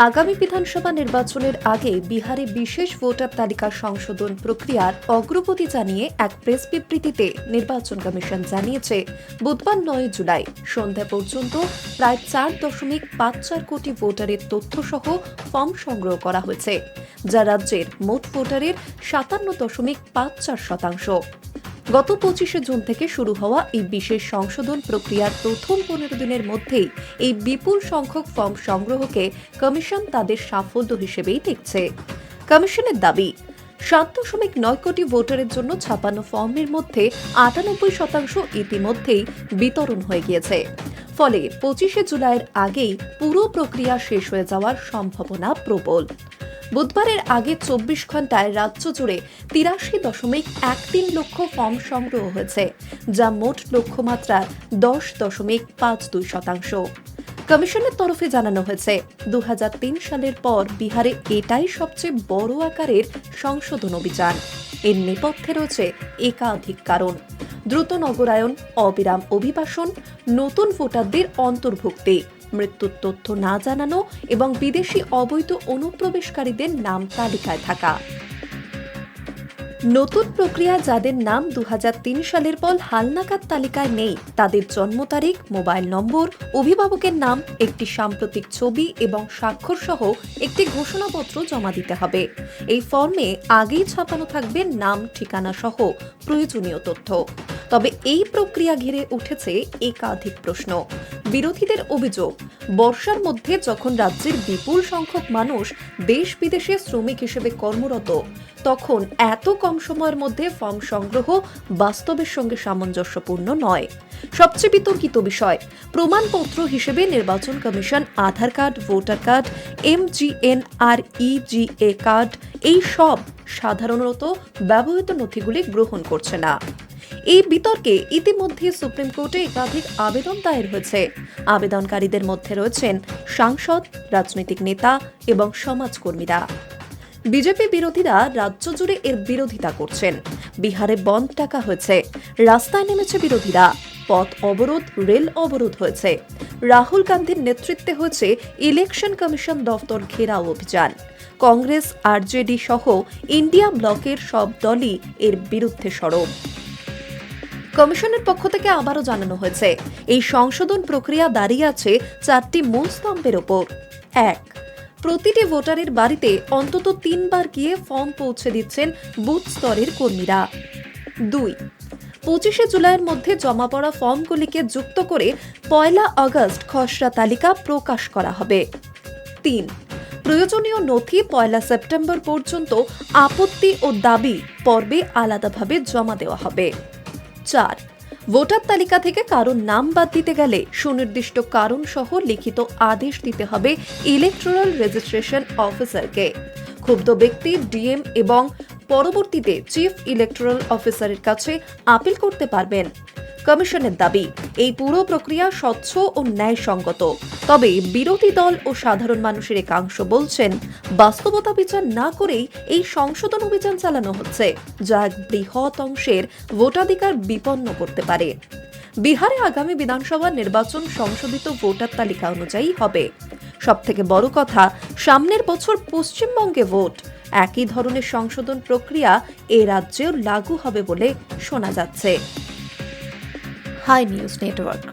আগামী বিধানসভা নির্বাচনের আগে বিহারে বিশেষ ভোটার তালিকা সংশোধন প্রক্রিয়ার অগ্রগতি জানিয়ে এক প্রেস বিবৃতিতে নির্বাচন কমিশন জানিয়েছে, বুধবার ৯ জুলাই সন্ধ্যা পর্যন্ত প্রায় ৪.৫৪ কোটি ভোটারের তথ্যসহ ফর্ম সংগ্রহ করা হয়েছে, যা রাজ্যের মোট ভোটারের ৫৭.৫৪%। গত ২৫ জুন থেকে শুরু হওয়া এই বিশেষ সংশোধন প্রক্রিয়ার প্রথম ১৫ দিনের মধ্যেই এই বিপুল সংখ্যক ফর্ম সংগ্রহকে কমিশন তাদের সাফল্য হিসেবেই দেখছে। কমিশনের দাবি, ৭.৯ কোটি ভোটারের জন্য ছাপানো ফর্মের মধ্যে ৯৮% ইতিমধ্যেই বিতরণ হয়ে গিয়েছে। ফলে ২৫ জুলাইয়ের আগেই পুরো প্রক্রিয়া শেষ হয়ে যাওয়ার সম্ভাবনা প্রবল। বুধবারের আগে ২৪ ঘণ্টায় রাজ্য জুড়ে ৮৩.১৩ লক্ষ ফর্ম সংগ্রহ হয়েছে, যা মোট লক্ষ্যমাত্রার ১০.৫২%। কমিশনের তরফে জানানো হয়েছে, ২০০৩ সালের পর বিহারে এটাই সবচেয়ে বড় আকারের সংশোধন অভিযান। এর নেপথ্যে রয়েছে একাধিক কারণ: দ্রুত নগরায়ন, অবিরাম অভিবাসন, নতুন ভোটারদের অন্তর্ভুক্তি, মৃত্যুর তথ্য না জানানো এবং বিদেশি অবৈধ অনুপ্রবেশকারীদের নাম তালিকায় থাকা। নতুন প্রক্রিয়া যাদের নাম ২০০৩ সালের পর হালনাগাদ তালিকায় নেই, তাদের জন্ম তারিখ, মোবাইল নম্বর, অভিভাবকের নাম, একটি সাম্প্রতিক ছবি এবং স্বাক্ষর সহ একটি ঘোষণাপত্র জমা দিতে হবে। এই ফর্মে আগেই ছাপানো থাকবে নাম, ঠিকানা সহ প্রয়োজনীয় তথ্য। তবে এই প্রক্রিয়া ঘিরে উঠেছে একাধিক প্রশ্ন। বিরোধীদের অভিযোগ, বর্ষার মধ্যে যখন রাজ্যের বিপুল সংখ্যক মানুষ দেশ বিদেশে শ্রমিক হিসেবে কর্মরত, তখন এত কম সময়ের মধ্যে ফর্ম সংগ্রহ বাস্তবের সঙ্গে সামঞ্জস্যপূর্ণ নয়। সবচেয়ে বিতর্কিত বিষয়, প্রমাণপত্র হিসেবে নির্বাচন commission Aadhaar card, voter card, MGNREGA card এই সব সাধারণত ব্যবহৃত নথিগুলি গ্রহণ করছে না। এই বিতর্কে ইতিমধ্যে সুপ্রিম কোর্টে একাধিক আবেদন দায়ের হয়েছে। আবেদনকারীদের মধ্যে রয়েছেন সাংসদ, রাজনৈতিক নেতা এবং সমাজকর্মীরা। বিজেপি বিরোধীরা রাজ্য জুড়ে এর বিরোধিতা করছেন। বিহারে বন্ধ ডাকা হয়েছে, রাস্তায় নেমেছে বিরোধীরা, পথ অবরোধ, রেল অবরোধ হয়েছে। রাহুল গান্ধীর নেতৃত্বে হয়েছে ইলেকশন কমিশন দফতর ঘেরাও অভিযান। কংগ্রেস, আরজেডি সহ ইন্ডিয়া ব্লকের সব দলই এর বিরুদ্ধে সরব। কমিশনের পক্ষ থেকে আবারও জানানো হয়েছে, এই সংশোধন প্রক্রিয়া দাঁড়িয়ে আছে 4টি মূল স্তম্ভের ওপর। ১. প্রতিটি ভোটারের বাড়িতে অন্তত ৩ বার গিয়ে ফর্ম পৌঁছে দিচ্ছেন বুথ স্তরের কর্মীরা। ২. ২৫ জুলাইয়ের মধ্যে জমা পড়া ফর্মগুলিকে যুক্ত করে ১ আগস্ট খসড়া তালিকা প্রকাশ করা হবে। ৩. প্রয়োজনীয় নথি ১ সেপ্টেম্বর পর্যন্ত আপত্তি ও দাবি পর্বে আলাদাভাবে জমা দেওয়া হবে। ৪. ভোটার তালিকা থেকে কারোর নাম বাদ দিতে গেলে সুনির্দিষ্ট কারণ সহ লিখিত আদেশ দিতে হবে ইলেকটোরাল রেজিস্ট্রেশন অফিসারকে। ক্ষুব্ধ ব্যক্তি ডিএম এবং পরবর্তীতে চিফ ইলেকটোরাল অফিসারের কাছে আপিল করতে পারবেন। কমিশনের দাবি, এই পুরো প্রক্রিয়া স্বচ্ছ ও ন্যায়সঙ্গত। তবে বিরোধী দল ও সাধারণ মানুষের একাংশ বলছেন, বাস্তবতা বিচার না করেই এই সংশোধন অভিযান চালানো হচ্ছে, যা এক বৃহৎ অংশের ভোটাধিকার বিপন্ন করতে পারে। বিহারে আগামী বিধানসভা নির্বাচন সংশোধিত ভোটার তালিকা অনুযায়ী হবে। সবথেকে বড় কথা, সামনের বছর পশ্চিমবঙ্গে ভোট। একই ধরনের সংশোধন প্রক্রিয়া এ রাজ্যেও লাগু হবে বলে শোনা যাচ্ছে। Hi news network.